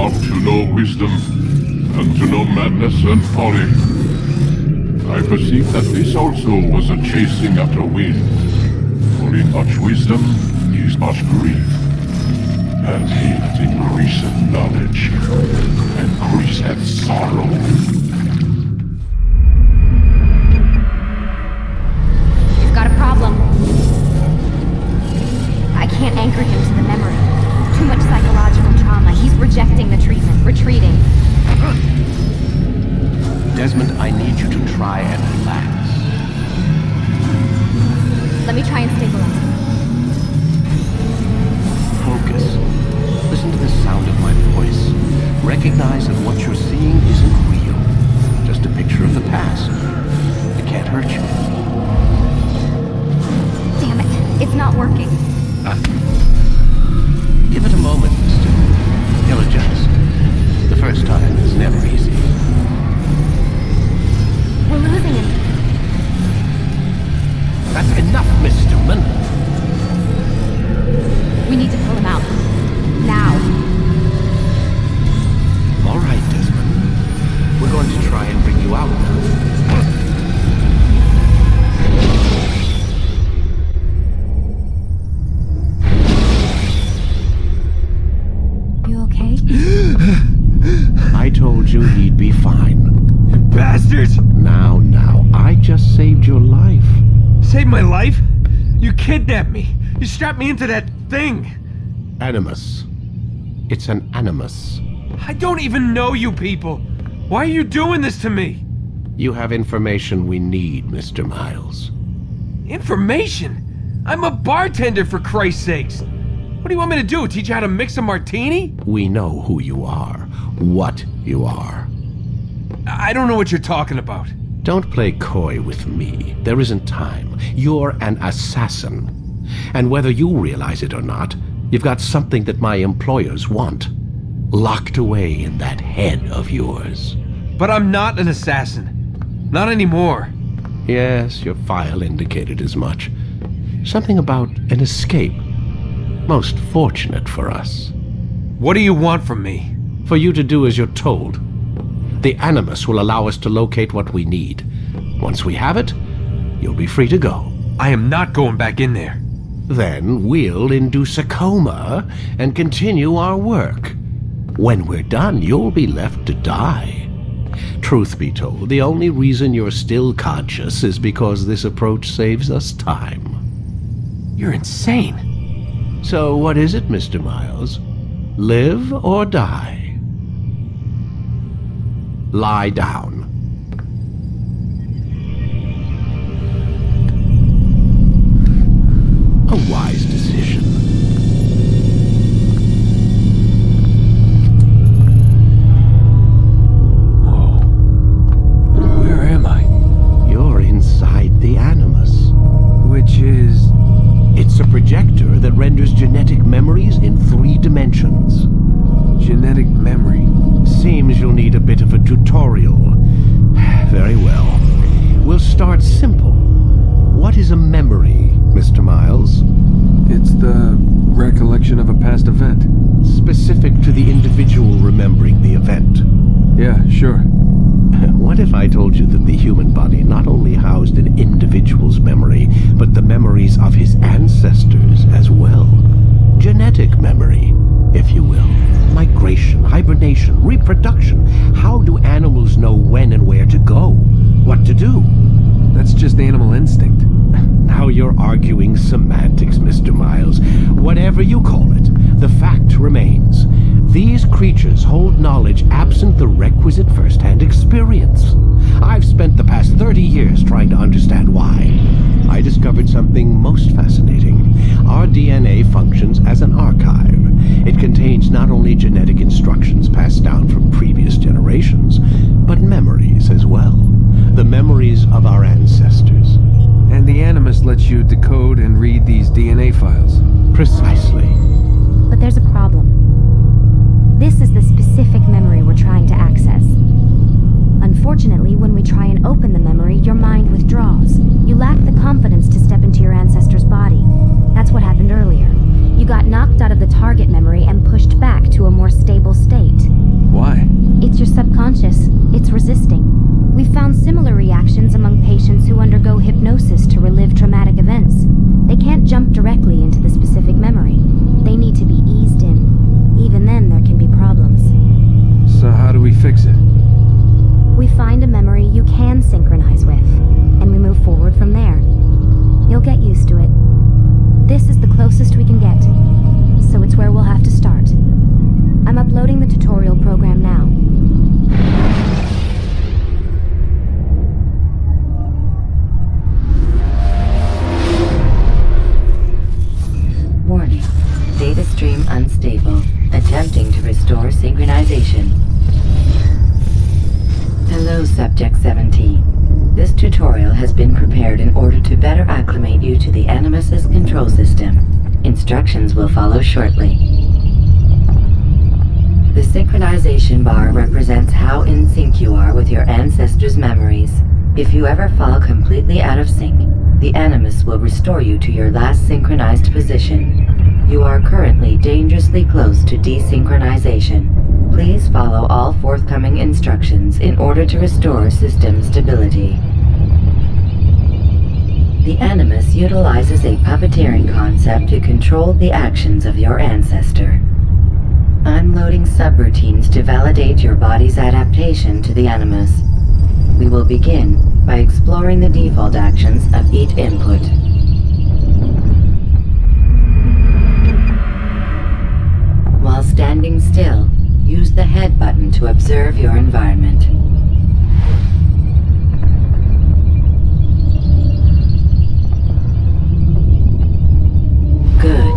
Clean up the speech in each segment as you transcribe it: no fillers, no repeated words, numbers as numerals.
come to know wisdom, and to know madness and folly. I perceive that this also was a chasing after wind. For in much wisdom is much grief, and he that increaseth knowledge increaseth sorrow. We've got a problem. I can't anchor him to the memory. Too much psychological trauma. He's rejecting the treatment, retreating. Desmond, I need you to try and relax. Let me try and stabilize him. Focus. Listen to the sound of my voice. Recognize that what you're seeing isn't real. Just a picture of the past. It can't hurt you. Damn it, it's not working. Give it a moment, mister. You'll adjust. The first time is never easy. We're losing him. That's enough, Miss Stillman. We need to pull him out. Now. All right, Desmond. We're going to try and bring you out now. You okay? I told you he'd be fine. Bastards! Now, I just saved your life. Saved my life? You kidnapped me. You strapped me into that thing. Animus. It's an animus. I don't even know you people. Why are you doing this to me? You have information we need, Mr. Miles. Information? I'm a bartender, for Christ's sakes. What do you want me to do? Teach you how to mix a martini? We know who you are, what you are. I don't know what you're talking about. Don't play coy with me. There isn't time. You're an assassin. And whether you realize it or not, you've got something that my employers want. Locked away in that head of yours. But I'm not an assassin. Not anymore. Yes, your file indicated as much. Something about an escape. Most fortunate for us. What do you want from me? For you to do as you're told. The Animus will allow us to locate what we need. Once we have it, you'll be free to go. I am not going back in there. Then we'll induce a coma and continue our work. When we're done, you'll be left to die. Truth be told, the only reason you're still conscious is because this approach saves us time. You're insane. So what is it, Mr. Miles? Live or die? Lie down. A wise decision. Whoa. Where am I? You're inside the Animus. Which is... It's a projector that renders genetic memories in 3 dimensions. genetic memory. Seems you'll need a bit of a tutorial. Very well. We'll start simple. What is a memory, Mr. Miles? It's the recollection of a past event. Specific to the individual remembering the event. Yeah, sure. What if I told you that the human body not only housed an individual's memory, but the memories of his ancestors as well? Genetic memory, if you will. Migration, hibernation, reproduction. How do animals know when and where to go? What to do? That's just animal instinct. Now you're arguing semantics, Mr. Miles. Whatever you call it, the fact remains. These creatures hold knowledge absent the requisite first-hand experience. I've spent the past 30 years trying to understand why. I discovered something most fascinating. Our DNA functions as an archive. It contains not only genetic instructions passed down from previous generations, but memories as well. The memories of our ancestors. And the Animus lets you decode and read these DNA files. Precisely. But there's a problem. This is the specific memory we're trying to access. Unfortunately, when we try and open the memory, your mind withdraws. You lack the confidence to step into your ancestor's body. That's what happened earlier. You got knocked out of the target memory and pushed back to a more stable state. situations among patients who undergo hypnosis to relive traumatic events. They can't jump directly into the specific memory. They need to be eased in. Even then, there can be problems. So how do we fix it? We find a memory you can synchronize with, and we move forward from there. You'll get used to it. This is the closest we can get, so it's where we'll have to start. I'm uploading the tutorial program now. Warning. Data stream unstable. Attempting to restore synchronization. Hello, Subject 17. This tutorial has been prepared in order to better acclimate you to the Animus's control system. Instructions will follow shortly. The synchronization bar represents how in sync you are with your ancestors' memories. If you ever fall completely out of sync, the Animus will restore you to your last synchronized position. You are currently dangerously close to desynchronization. Please follow all forthcoming instructions in order to restore system stability. The Animus utilizes a puppeteering concept to control the actions of your ancestor. I'm loading subroutines to validate your body's adaptation to the Animus. We will begin by exploring the default actions of each input. While standing still, use the head button to observe your environment. Good.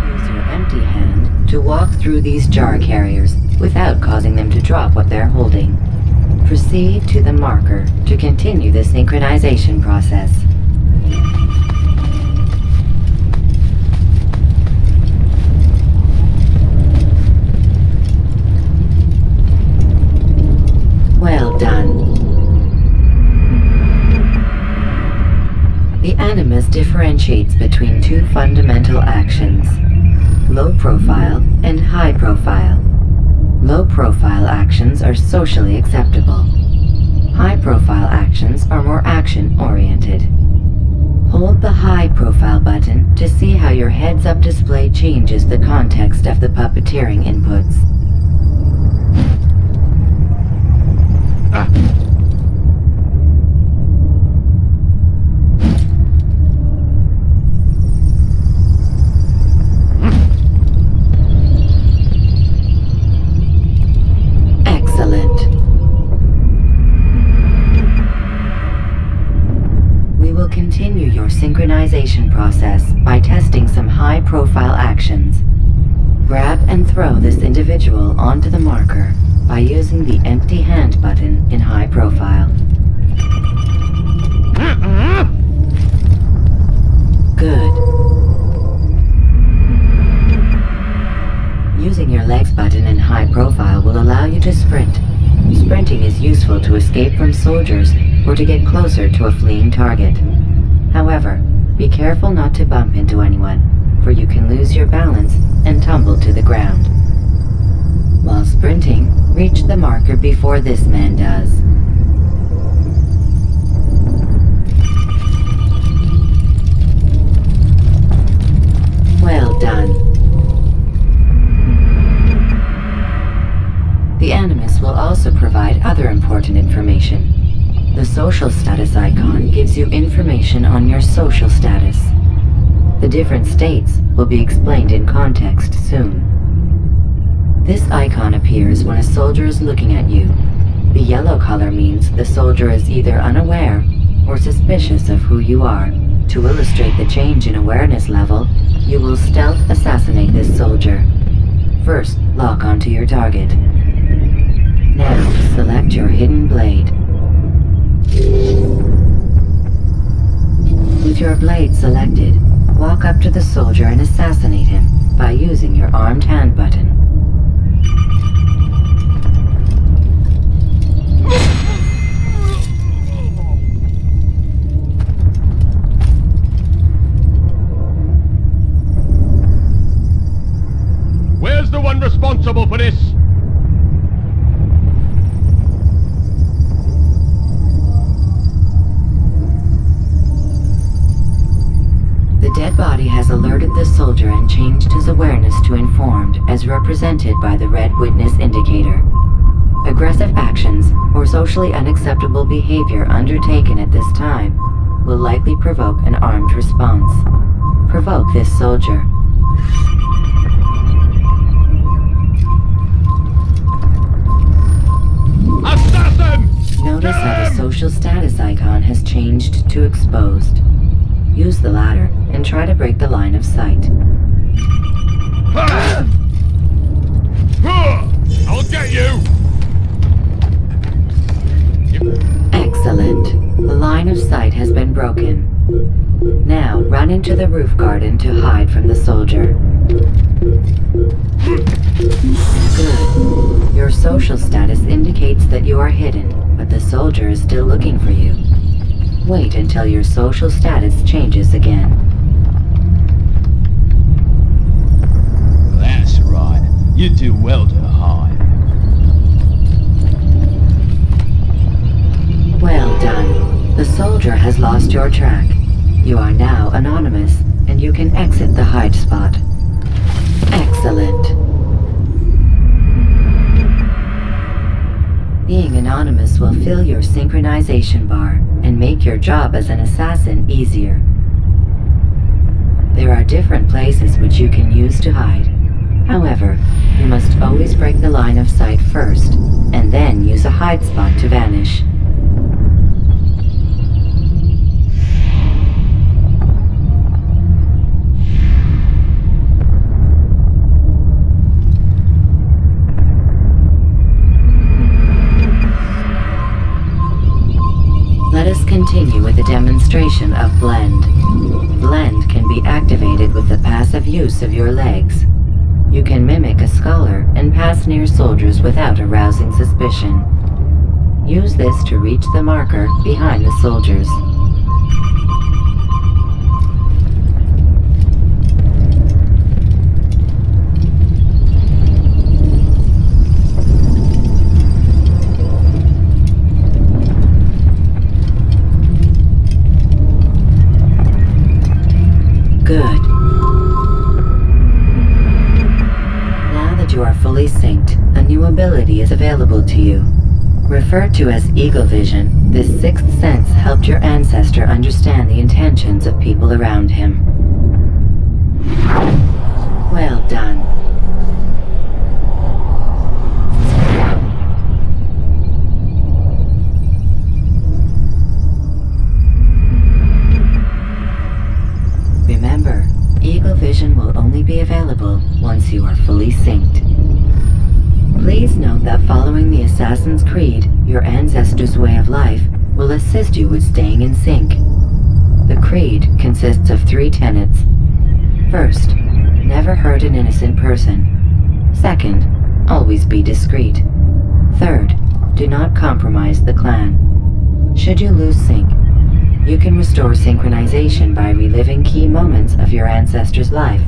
Use your empty hand to walk through these jar carriers without causing them to drop what they're holding. Proceed to the marker to continue the synchronization process. Well done. The Animus differentiates between two fundamental actions: low profile and high profile. Low profile actions are socially acceptable. High profile actions are more action oriented. Hold the high profile button to see how your heads up display changes the context of the puppeteering inputs. Excellent. We will continue your synchronization process by testing some high-profile actions. Grab and throw this individual onto the marker by using the empty hand button in high profile. Good. Using your legs button in high profile will allow you to sprint. Sprinting is useful to escape from soldiers or to get closer to a fleeing target. However, be careful not to bump into anyone, for you can lose your balance and tumble to the ground. While sprinting, reach the marker before this man does. Well done. The Animus will also provide other important information. The social status icon gives you information on your social status. The different states will be explained in context soon. This icon appears when a soldier is looking at you. The yellow color means the soldier is either unaware or suspicious of who you are. To illustrate the change in awareness level, you will stealth assassinate this soldier. First, lock onto your target. Now, select your hidden blade. With your blade selected, walk up to the soldier and assassinate him by using your armed hand button. Where's the one responsible for this? dead body has alerted the soldier and changed his awareness to informed, as represented by the red witness indicator. Aggressive actions or socially unacceptable behavior undertaken at this time will likely provoke an armed response. Provoke this soldier. Assassin! Notice how the social status icon has changed to exposed. Use the ladder and try to break the line of sight. I'll get you! Excellent. The line of sight has been broken. Now run into the roof garden to hide from the soldier. Good. Your social status indicates that you are hidden, but the soldier is still looking for you. Wait until your social status changes again. That's right. You do well to hide. Well done. The soldier has lost your track. You are now anonymous, and you can exit the hide spot. Excellent. Being anonymous will fill your synchronization bar and make your job as an assassin easier. There are different places which you can use to hide. However, you must always break the line of sight first, and then use a hide spot to vanish. Let us continue with a demonstration of Blend. Blend can be activated with the passive use of your legs. You can mimic a scholar and pass near soldiers without arousing suspicion. Use this to reach the marker behind the soldiers. Good. Now that you are fully synced, a new ability is available to you. Referred to as Eagle Vision, this sixth sense helped your ancestor understand the intentions of people around him. Well done. Remember, Eagle Vision will only be available once you are fully synced. Please note that following the Assassin's Creed, your ancestors' way of life will assist you with staying in sync. The Creed consists of 3 tenets. First, never hurt an innocent person. Second, always be discreet. Third, do not compromise the clan. Should you lose sync, you can restore synchronization by reliving key moments of your ancestor's life,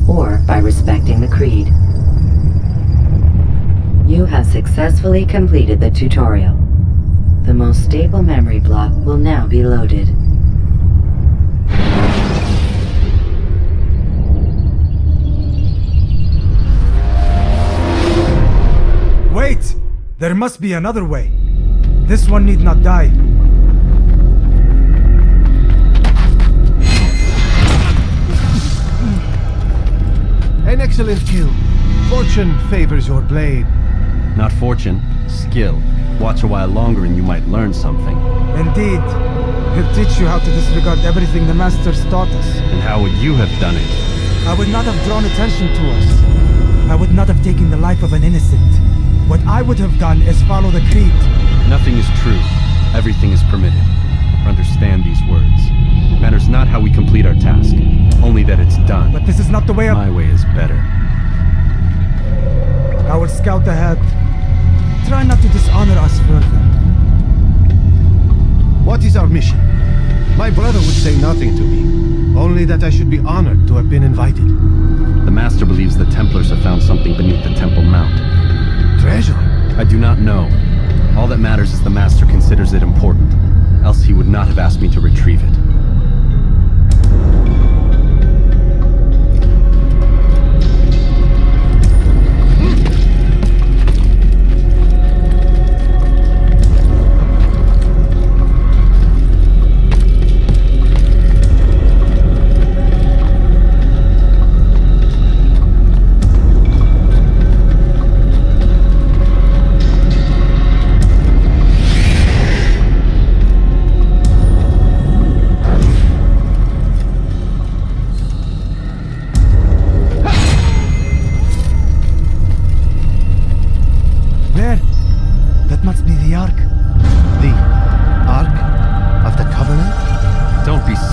or by respecting the Creed. You have successfully completed the tutorial. The most stable memory block will now be loaded. Wait! There must be another way. This one need not die. An excellent kill. Fortune favors your blade. Not fortune, skill. Watch a while longer and you might learn something. Indeed. He'll teach you how to disregard everything the Masters taught us. And how would you have done it? I would not have drawn attention to us. I would not have taken the life of an innocent. What I would have done is follow the Creed. Nothing is true. Everything is permitted. Understand these words. It matters not how we complete our task, only that it's done. But this is not the way of... My way is better. I will scout ahead. Try not to dishonor us further. What is our mission? My brother would say nothing to me, only that I should be honored to have been invited. The Master believes the Templars have found something beneath the Temple Mount. Treasure? I do not know. All that matters is the Master considers it important, else he would not have asked me to retrieve it.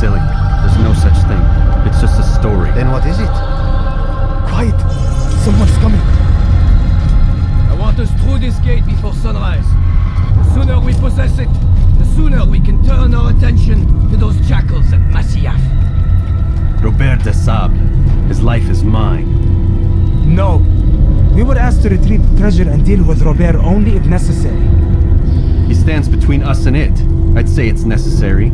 silly. There's no such thing. It's just a story. Then what is it? Quiet! Someone's coming! I want us through this gate before sunrise. The sooner we possess it, the sooner we can turn our attention to those jackals at Masyaf. Robert de Sable. His life is mine. No. We were asked to retrieve the treasure and deal with Robert only if necessary. He stands between us and it. I'd say it's necessary.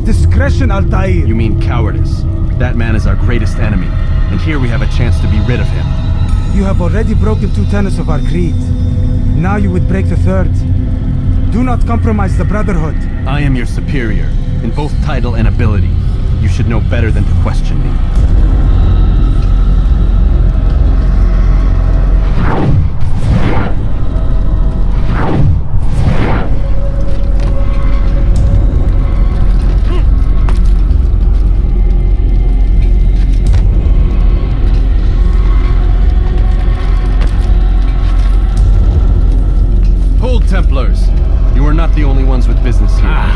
Discretion, Altair! You mean cowardice. That man is our greatest enemy, and here we have a chance to be rid of him. You have already broken 2 tenets of our creed. Now you would break the 3rd. Do not compromise the Brotherhood. I am your superior, in both title and ability. You should know better than to question me. Templars, you are not the only ones with business here.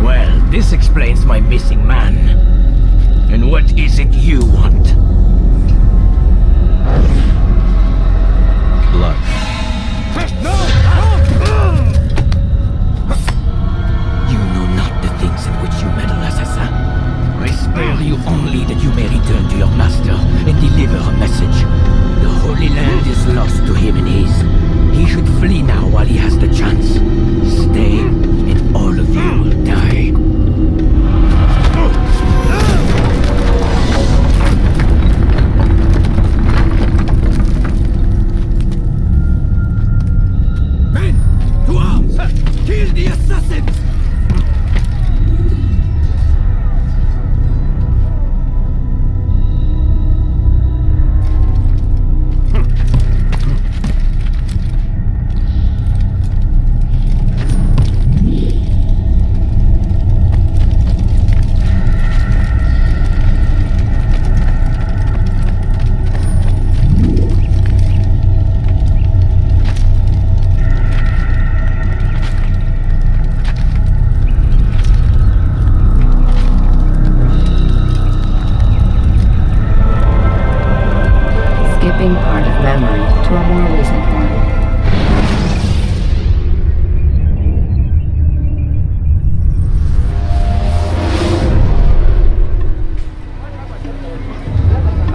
Well, this explains my missing man. And what is it you want? Blood. No! You know not the things in which you meddle, assassin. I spare you only that you may return to your master and deliver a message. The Holy Land is lost to him and his. He should flee now while he has the chance. Stay, and all of you will die. Men, to arms! Kill the assassins! Skipping part of memory to a more recent one.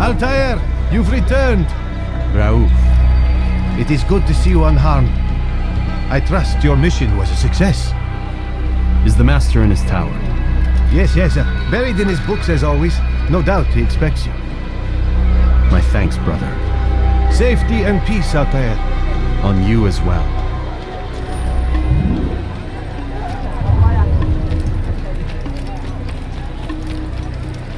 Altair, you've returned. Raouf. It is good to see you unharmed. I trust your mission was a success. Is the master in his tower? Yes, buried in his books as always. No doubt he expects you. My thanks, brother. Safety and peace, Altair. On you as well.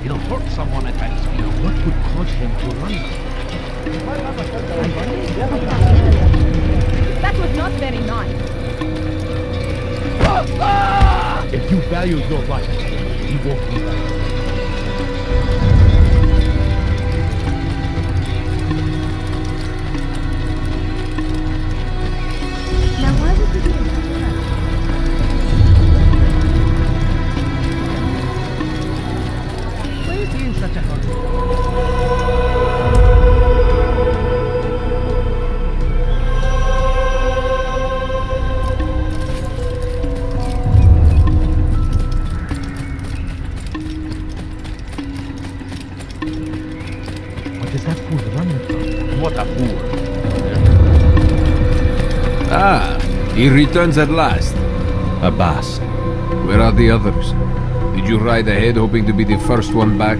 He'll hurt someone at that speed. What would cause him to run? That was not very nice. If you value your life, you won't do that. Now why would you do that? Why is he in such a hurry? What is that fool running from? What a fool. Ah, he returns at last. Abbas. Where are the others? Did you ride ahead hoping to be the first one back?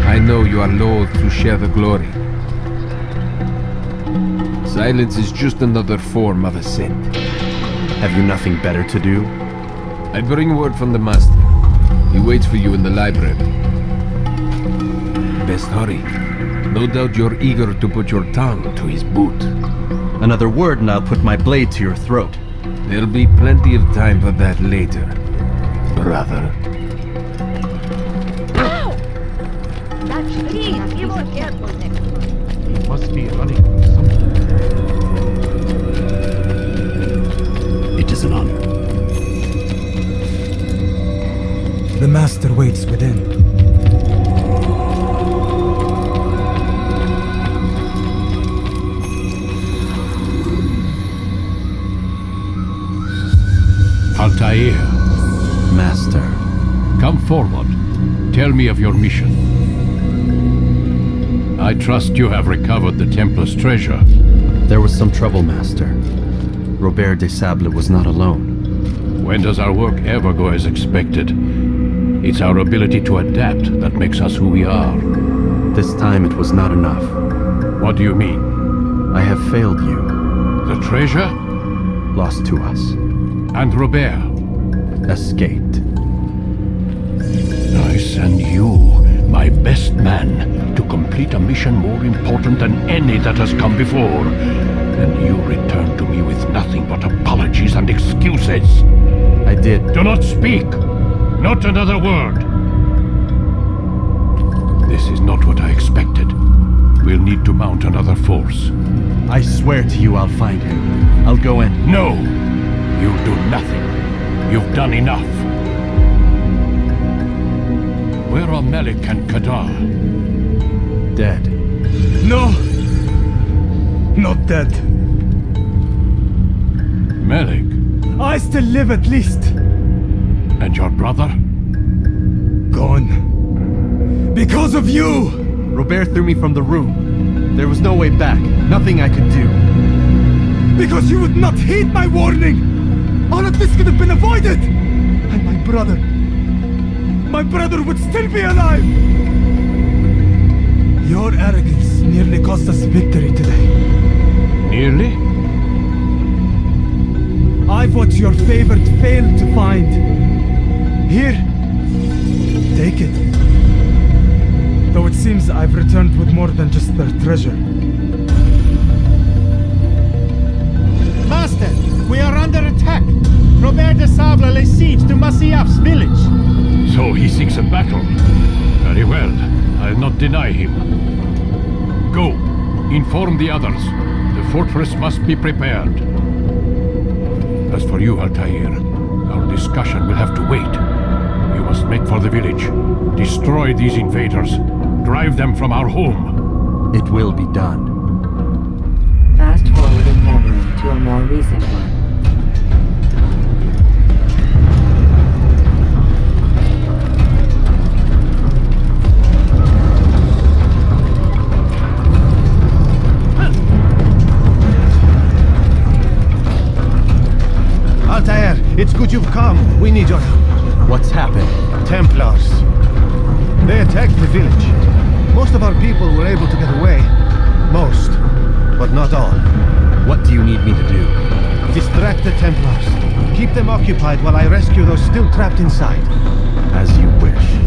I know you are loath to share the glory. Silence is just another form of assent. Have you nothing better to do? I bring word from the master. He waits for you in the library. Best hurry. No doubt you're eager to put your tongue to his boot. Another word and I'll put my blade to your throat. There'll be plenty of time for that later, brother. Ow! Please, be more careful next time. He must be running from something. It is an honor. The Master waits within. Altair, Master. come forward. Tell me of your mission. I trust you have recovered the Templar's treasure. There was some trouble, Master. Robert de Sable was not alone. When does our work ever go as expected? It's our ability to adapt that makes us who we are. This time it was not enough. What do you mean? I have failed you. The treasure? Lost to us. And Robert? Escaped. I send you, my best man, to complete a mission more important than any that has come before. And you return to me with nothing but apologies and excuses. I did. Do not speak! Not another word! This is not what I expected. We'll need to mount another force. I swear to you I'll find him. I'll go in. No! You'll do nothing. You've done enough. Where are Melik and Kadar? Dead. No! Not dead. Melik? I still live at least. And your brother? Gone. Because of you! Robert threw me from the room. There was no way back. Nothing I could do. Because you would not heed my warning! All of this could have been avoided! And my brother would still be alive! Your arrogance nearly cost us victory today. Nearly? I've what your favorite failed to find. Here, take it. Though it seems I've returned with more than just their treasure. Master, we are under attack. Robert de Sable lays siege to Masyaf's village. So he seeks a battle. Very well. I'll not deny him. Go. Inform the others. The fortress must be prepared. As for you, Altair, our discussion will have to wait. You must make for the village. Destroy these invaders. Drive them from our home. It will be done. Fast forward in memory to a more recent one. Altair, it's good you've come. We need your help. What's happened? Templars. They attacked the village. Most of our people were able to get away. Most, but not all. What do you need me to do? Distract the Templars. Keep them occupied while I rescue those still trapped inside. As you wish.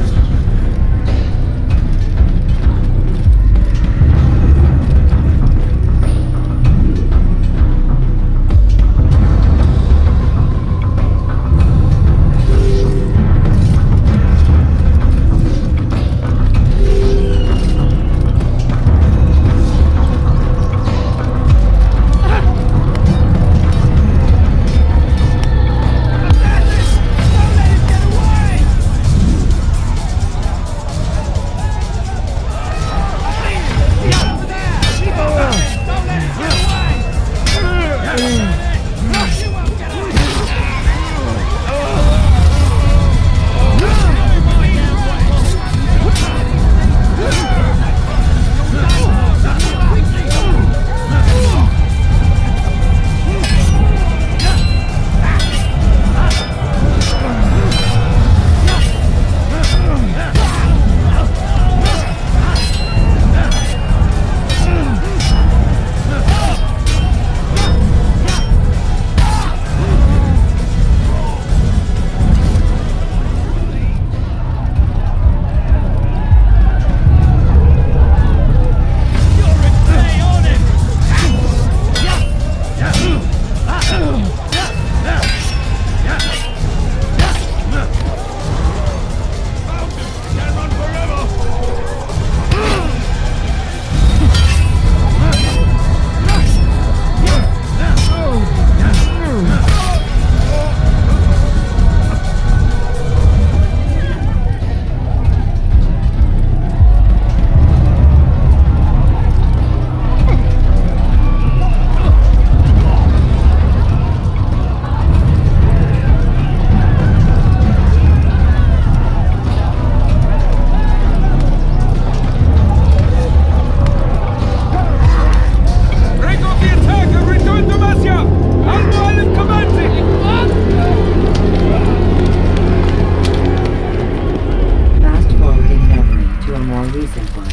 reason why.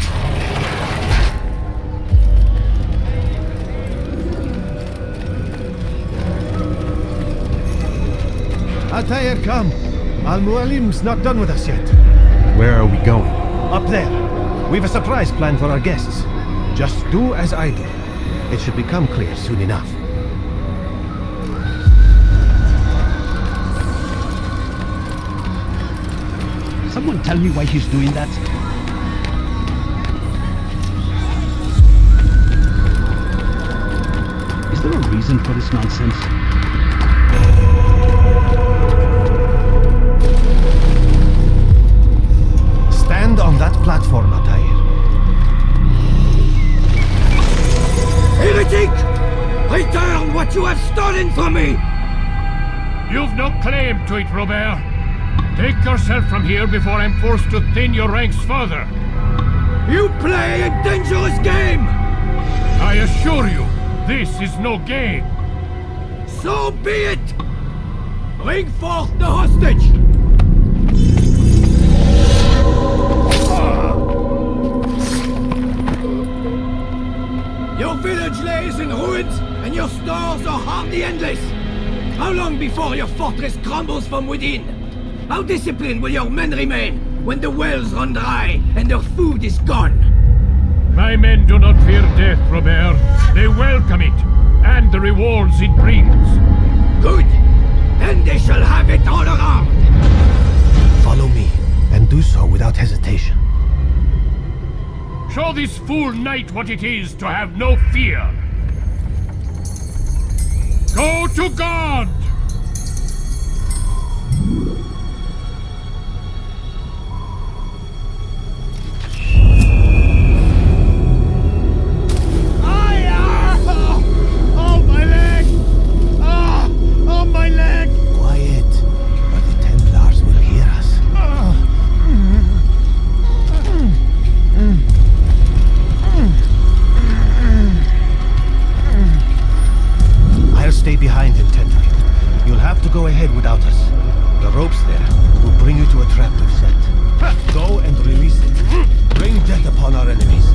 Altair, come. Al-Mualim's not done with us yet. Where are we going? Up there. We've a surprise planned for our guests. Just do as I do. It should become clear soon enough. Someone tell me why he's doing that? Is there a reason for this nonsense? Stand on that platform, Altair. Heretic! Return what you have stolen from me! You've no claim to it, Robert. Take yourself from here before I'm forced to thin your ranks further. You play a dangerous game! I assure you, this is no game. So be it! Bring forth the hostage! Your village lays in ruins, and your stores are hardly endless. How long before your fortress crumbles from within? How disciplined will your men remain when the wells run dry and their food is gone? My men do not fear death, Robert. They welcome it, and the rewards it brings. Good! Then they shall have it all around! Follow me, and do so without hesitation. Show this fool knight what it is to have no fear. Go to God! Stay behind him, Tendry. You'll have to go ahead without us. The ropes there will bring you to a trap we've set. Go and release it. Bring death upon our enemies.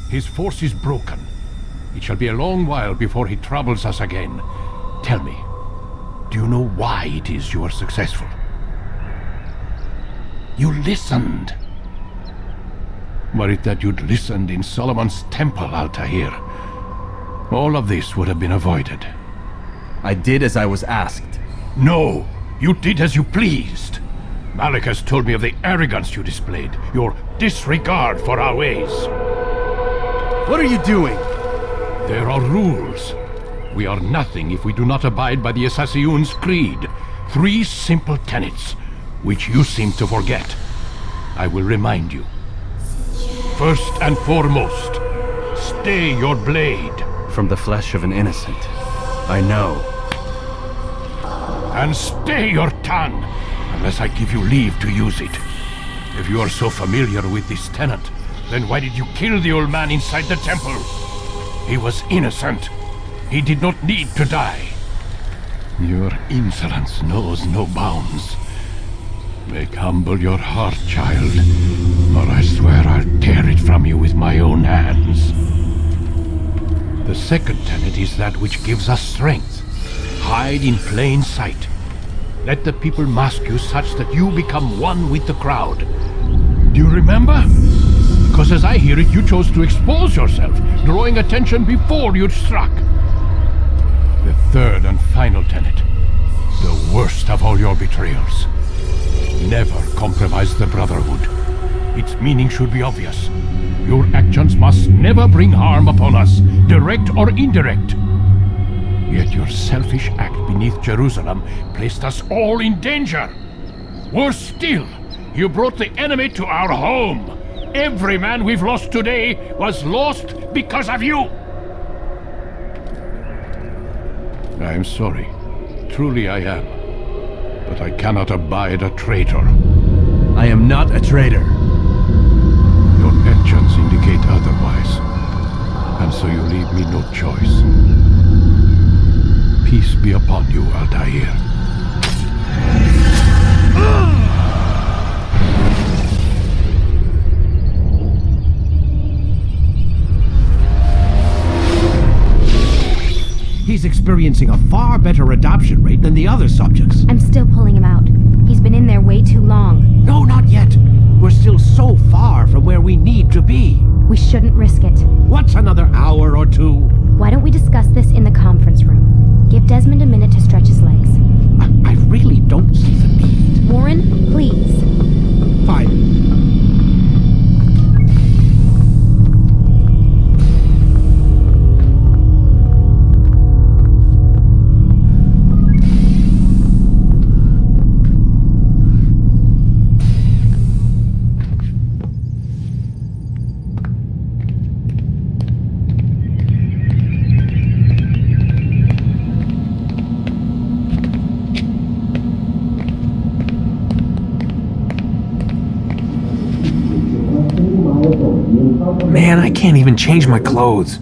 His force is broken. It shall be a long while before he troubles us again. Tell me, do you know why it is you are successful? You listened. Were it that you'd listened in Solomon's temple, Altair, all of this would have been avoided. I did as I was asked. No, you did as you pleased. Malik has told me of the arrogance you displayed, your disregard for our ways. What are you doing? There are rules. We are nothing if we do not abide by the Assassin's creed. 3 simple tenets, which you seem to forget. I will remind you. First and foremost, stay your blade. From the flesh of an innocent. I know. And stay your tongue, unless I give you leave to use it. If you are so familiar with this tenet, then why did you kill the old man inside the temple? He was innocent. He did not need to die. Your insolence knows no bounds. Make humble your heart, child, or I swear I'll tear it from you with my own hands. The second tenet is that which gives us strength. Hide in plain sight. Let the people mask you such that you become one with the crowd. Do you remember? Because as I hear it, you chose to expose yourself, drawing attention before you'd struck. The third and final tenet. The worst of all your betrayals. Never compromise the Brotherhood. Its meaning should be obvious. Your actions must never bring harm upon us, direct or indirect. Yet your selfish act beneath Jerusalem placed us all in danger. Worse still, you brought the enemy to our home. Every man we've lost today was lost because of you. I am sorry. Truly I am. But I cannot abide a traitor. I am not a traitor. Your actions indicate otherwise. And so you leave me no choice. Peace be upon you, Altair. He's experiencing a far better adoption rate than the other subjects. I'm still pulling him out. He's been in there way too long. No, not yet. We're still so far from where we need to be. We shouldn't risk it. What's another hour or two? Why don't we discuss this in the conference room? Give Desmond a minute to stretch his legs. I really don't see the need. Warren, please. Fine. Man, I can't even change my clothes. I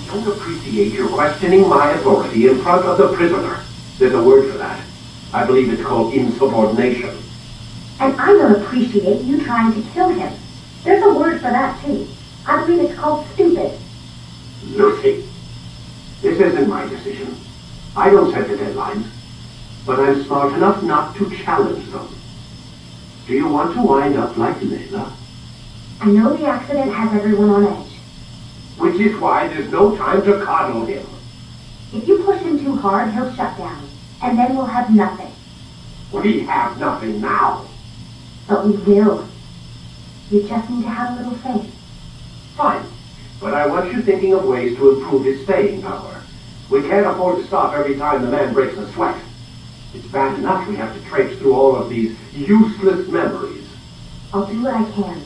don't appreciate you questioning my authority in front of the prisoner. There's a word for that. I believe it's called insubordination. And I don't appreciate you trying to kill him. There's a word for that, too. I believe it's called stupid. Lucy, this isn't my decision. I don't set the deadlines. But I'm smart enough not to challenge them. Do you want to wind up like Layla? I know the accident has everyone on edge. Which is why there's no time to coddle him. If you push him too hard, he'll shut down. And then we'll have nothing. We have nothing now. But we will. You just need to have a little faith. Fine. But I want you thinking of ways to improve his staying power. We can't afford to stop every time the man breaks a sweat. It's bad enough we have to traipse through all of these useless memories. I'll do what I can.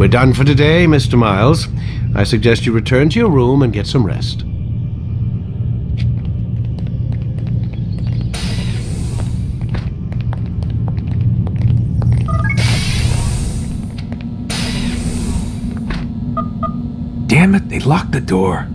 done for today, Mr. Miles. I suggest you return to your room and get some rest. Damn it, they locked the door.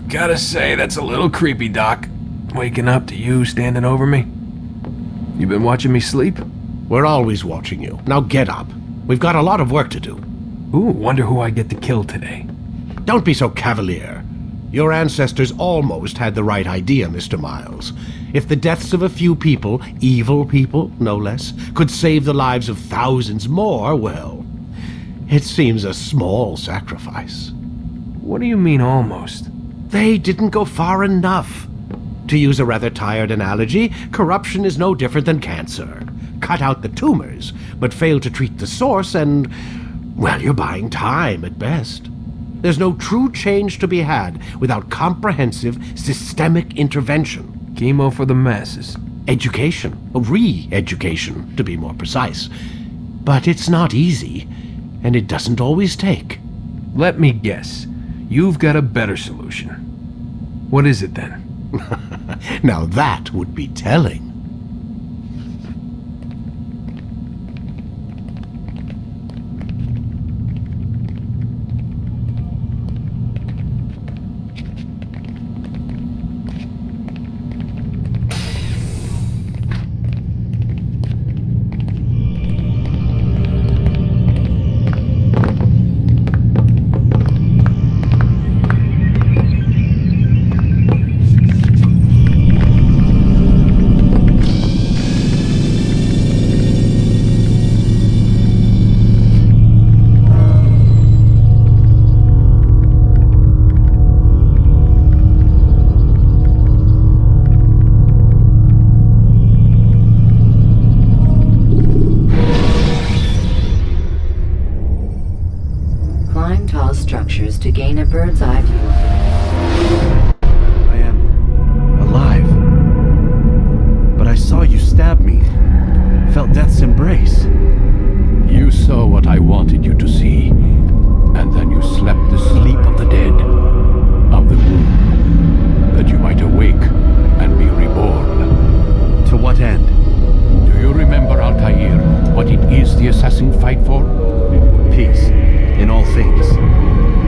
Gotta say, that's a little creepy, Doc. Waking up to you standing over me. You been watching me sleep? We're always watching you. Now get up. We've got a lot of work to do. Ooh, wonder who I get to kill today. Don't be so cavalier. Your ancestors almost had the right idea, Mr. Miles. If the deaths of a few people, evil people, no less, could save the lives of thousands more, well, it seems a small sacrifice. What do you mean, almost? They didn't go far enough. To use a rather tired analogy, corruption is no different than cancer. Cut out the tumors, but fail to treat the source and, well, you're buying time at best. There's no true change to be had without comprehensive, systemic intervention. Chemo for the masses. Education. Re-education, to be more precise. But it's not easy, and it doesn't always take. Let me guess. You've got a better solution. What is it then? Now that would be telling. To gain a bird's eye view. I am alive. But I saw you stab me. Felt death's embrace. You saw what I wanted you to see, and then you slept the sleep of the dead, of the womb, that you might awake and be reborn. To what end? Do you remember, Altair, what it is the assassin fight for? Peace, in all things.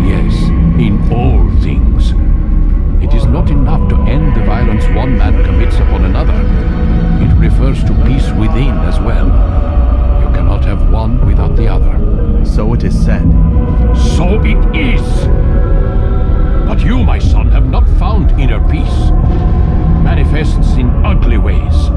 Yes, in all things. It is not enough to end the violence one man commits upon another. It refers to peace within as well. You cannot have one without the other. So it is said. So it is! But you, my son, have not found inner peace. It manifests in ugly ways.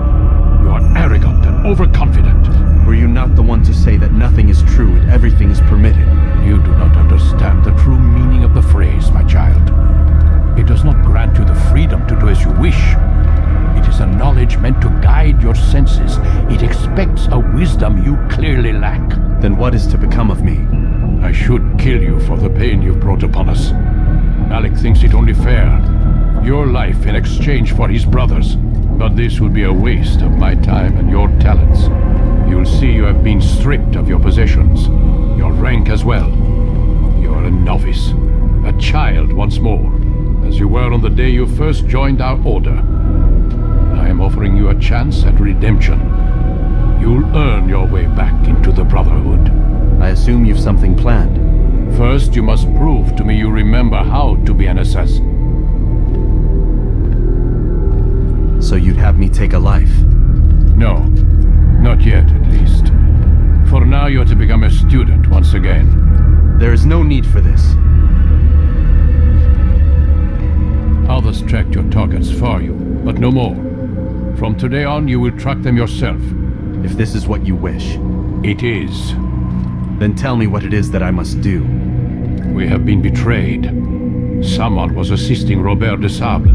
You are arrogant and overconfident. Were you not the one to say that nothing is true and everything is permitted? You do not understand the true meaning of the phrase, my child. It does not grant you the freedom to do as you wish. It is a knowledge meant to guide your senses. It expects a wisdom you clearly lack. Then what is to become of me? I should kill you for the pain you've brought upon us. Alec thinks it only fair. Your life in exchange for his brother's. But this would be a waste of my time and your talents. You'll see you have been stripped of your possessions. Your rank as well. You are a novice. A child once more. As you were on the day you first joined our order. I am offering you a chance at redemption. You'll earn your way back into the Brotherhood. I assume you've something planned. First, you must prove to me you remember how to be an assassin. So you'd have me take a life? No. Not yet, at least. For now, you're to become a student once again. There is no need for this. Others tracked your targets for you, but no more. From today on, you will track them yourself. If this is what you wish. It is. Then tell me what it is that I must do. We have been betrayed. Someone was assisting Robert de Sable,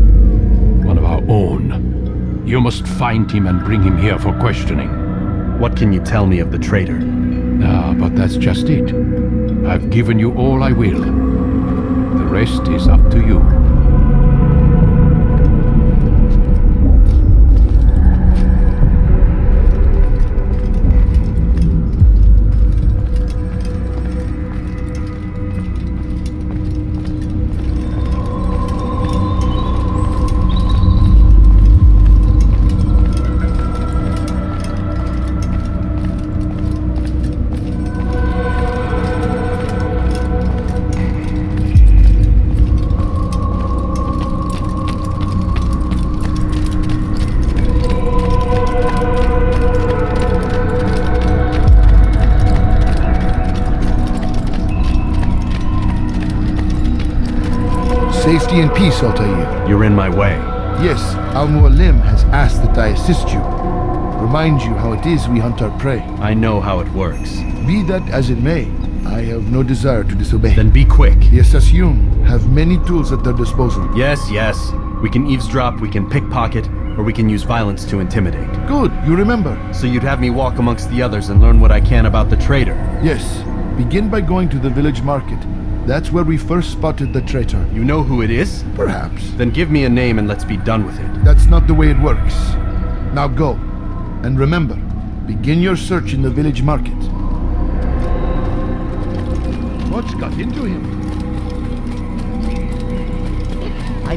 one of our own. You must find him and bring him here for questioning. What can you tell me of the traitor? But that's just it. I've given you all I will. The rest is up to you. Safety and peace, Altair. You're in my way. Yes, Al-Mualim has asked that I assist you. Remind you how it is we hunt our prey. I know how it works. Be that as it may, I have no desire to disobey. Then be quick. The Assassin have many tools at their disposal. Yes. We can eavesdrop, we can pickpocket, or we can use violence to intimidate. Good, you remember. So you'd have me walk amongst the others and learn what I can about the traitor? Yes. Begin by going to the village market. That's where we first spotted the traitor. You know who it is? Perhaps. Then give me a name and let's be done with it. That's not the way it works. Now go. And remember, begin your search in the village market. What's got into him? I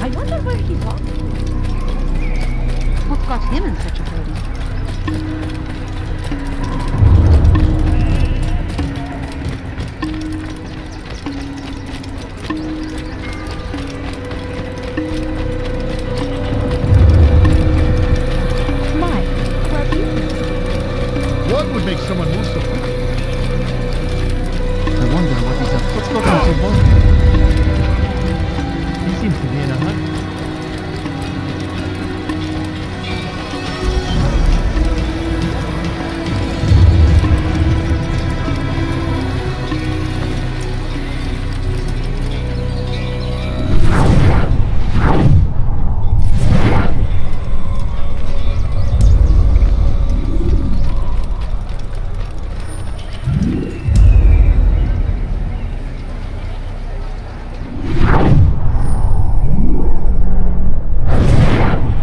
wonder where he was. What got him in such a hurry? What would make someone move so quick? I wonder what he's up. What's got him so bold? He seems to be in a hurry.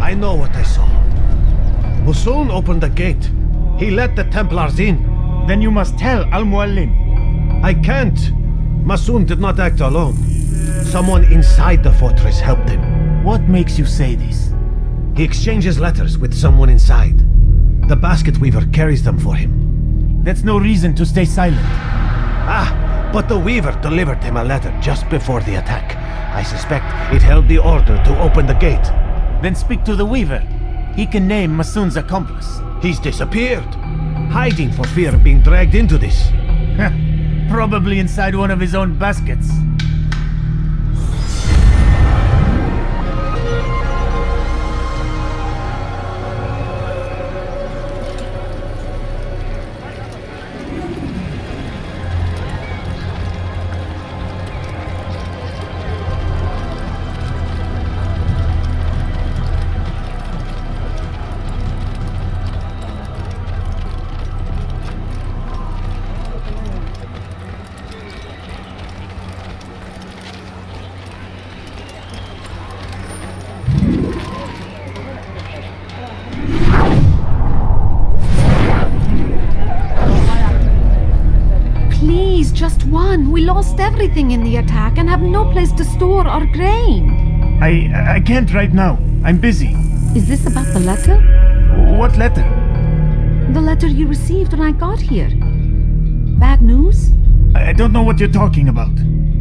I know what I saw. Musul opened the gate. He let the Templars in. Then you must tell Al-Mualim. I can't. Masoon did not act alone. Someone inside the fortress helped him. What makes you say this? He exchanges letters with someone inside. The basket weaver carries them for him. That's no reason to stay silent. But the weaver delivered him a letter just before the attack. I suspect it held the order to open the gate. Then speak to the weaver. He can name Masoon's accomplice. He's disappeared. Hiding for fear of being dragged into this. Probably inside one of his own baskets. Just one. We lost everything in the attack and have no place to store our grain. I can't right now. I'm busy. Is this about the letter? What letter? The letter you received when I got here. Bad news? I don't know what you're talking about.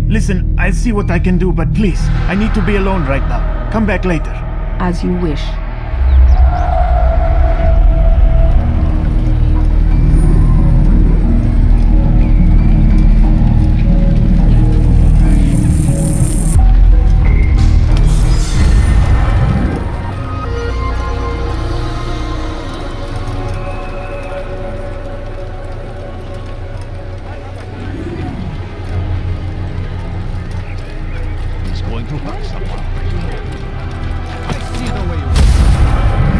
Listen, I'll see what I can do, but please, I need to be alone right now. Come back later. As you wish.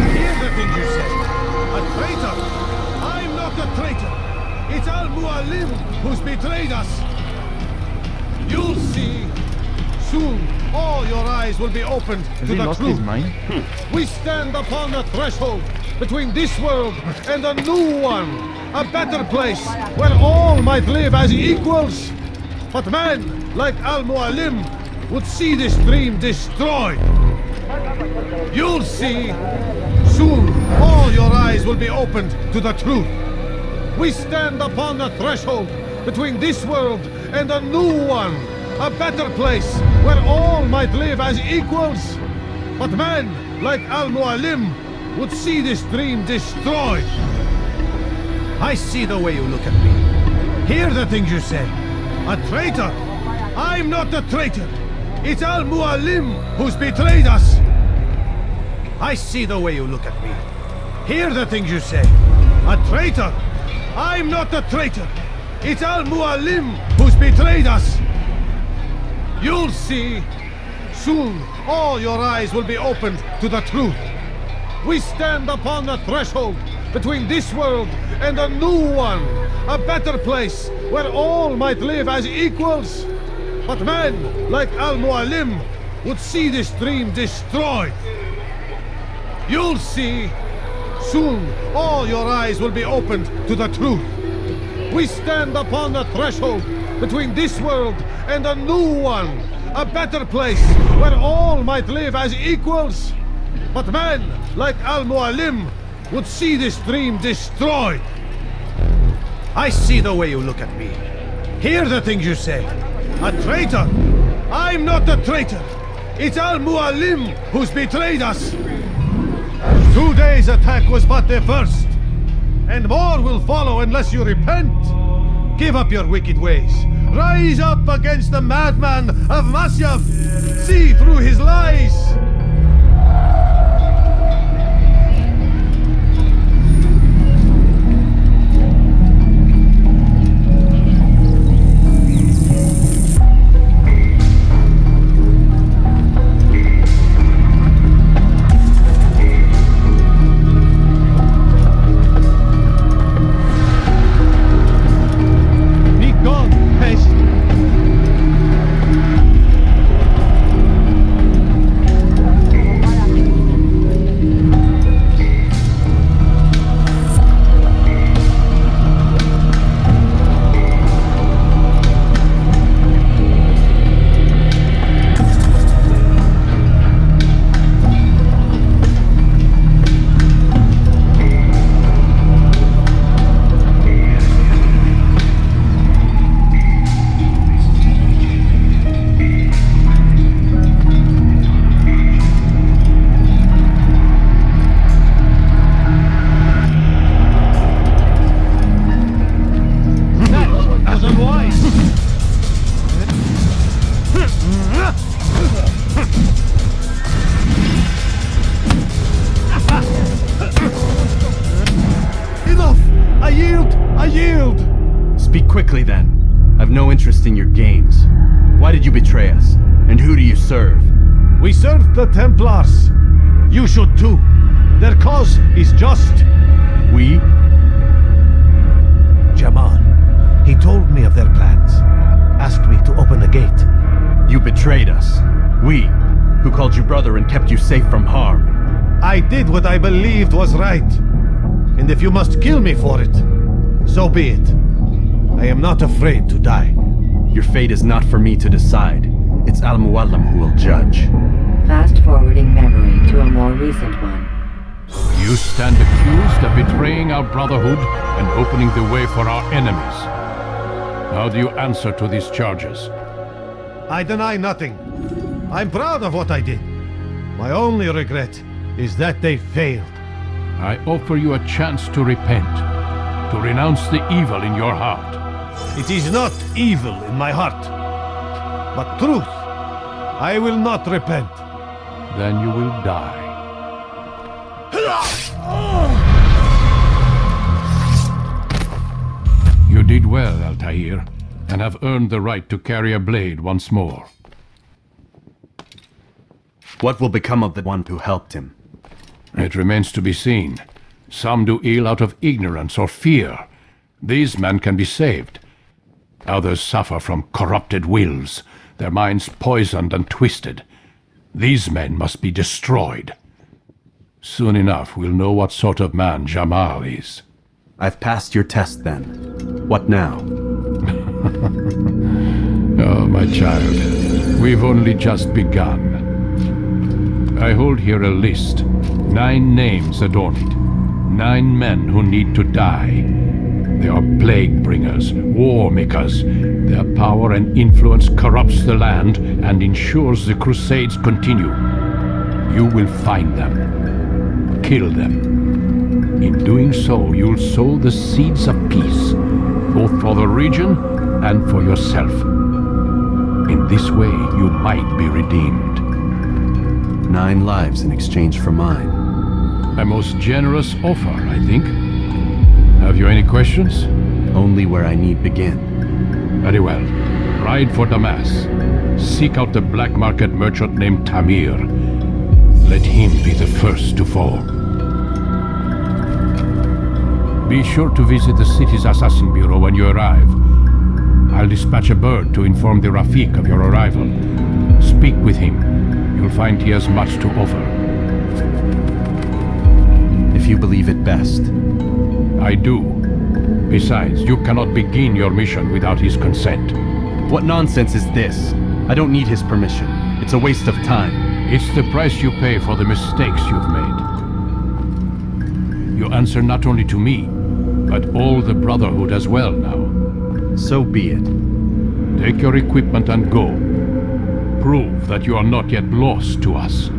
Hear the things you say. A traitor! I'm not a traitor! It's Al-Mualim who's betrayed us! You'll see! Soon, all your eyes will be opened to the truth. We stand upon the threshold between this world and a new one, a better place where all might live as equals. But man, like Al-Mualim, would see this dream destroyed. You'll see. Soon, all your eyes will be opened to the truth. We stand upon the threshold between this world and a new one, a better place where all might live as equals. But man, like Al-Mualim, would see this dream destroyed. I see the way you look at me. Hear the things you say. A traitor? I'm not a traitor. It's Al-Mualim who's betrayed us. I see the way you look at me. Hear the things you say. A traitor? I'm not a traitor. It's Al-Mualim who's betrayed us. You'll see. Soon, all your eyes will be opened to the truth. We stand upon the threshold between this world and a new one, a better place where all might live as equals. But man, like Al-Mualim, would see this dream destroyed. You'll see. Soon, all your eyes will be opened to the truth. We stand upon the threshold between this world and a new one, a better place where all might live as equals. But man, like Al-Mualim, would see this dream destroyed. I see the way you look at me. Hear the things you say. A traitor? I'm not a traitor. It's Al-Mualim who's betrayed us. Today's attack was but the first, and more will follow unless you repent. Give up your wicked ways. Rise up against the madman of Masyaf. See through his lies. Quickly then. I've no interest in your games. Why did you betray us? And who do you serve? We serve the Templars. You should too. Their cause is just. We? Jamal. He told me of their plans. Asked me to open the gate. You betrayed us. We, who called you brother and kept you safe from harm. I did what I believed was right. And if you must kill me for it, so be it. I am not afraid to die. Your fate is not for me to decide. It's Al-Mualim who will judge. Fast-forwarding memory to a more recent one. You stand accused of betraying our brotherhood and opening the way for our enemies. How do you answer to these charges? I deny nothing. I'm proud of what I did. My only regret is that they failed. I offer you a chance to repent, to renounce the evil in your heart. It is not evil in my heart, but truth. I will not repent. Then you will die. You did well, Altair, and have earned the right to carry a blade once more. What will become of the one who helped him? It remains to be seen. Some do ill out of ignorance or fear. These men can be saved. Others suffer from corrupted wills, their minds poisoned and twisted. These men must be destroyed. Soon enough, we'll know what sort of man Jamal is. I've passed your test then. What now? Oh, my child, we've only just begun. I hold here a list. 9 names adorn it. 9 men who need to die. They are plague bringers, war makers. Their power and influence corrupts the land and ensures the crusades continue. You will find them. Kill them. In doing so, you'll sow the seeds of peace, both for the region and for yourself. In this way, you might be redeemed. 9 lives in exchange for mine. A most generous offer, I think. Have you any questions? Only where I need begin. Very well. Ride for Damas. Seek out the black market merchant named Tamir. Let him be the first to fall. Be sure to visit the city's assassin bureau when you arrive. I'll dispatch a bird to inform the Rafik of your arrival. Speak with him. You'll find he has much to offer. If you believe it best. I do. Besides, you cannot begin your mission without his consent. What nonsense is this? I don't need his permission. It's a waste of time. It's the price you pay for the mistakes you've made. You answer not only to me, but all the Brotherhood as well now. So be it. Take your equipment and go. Prove that you are not yet lost to us.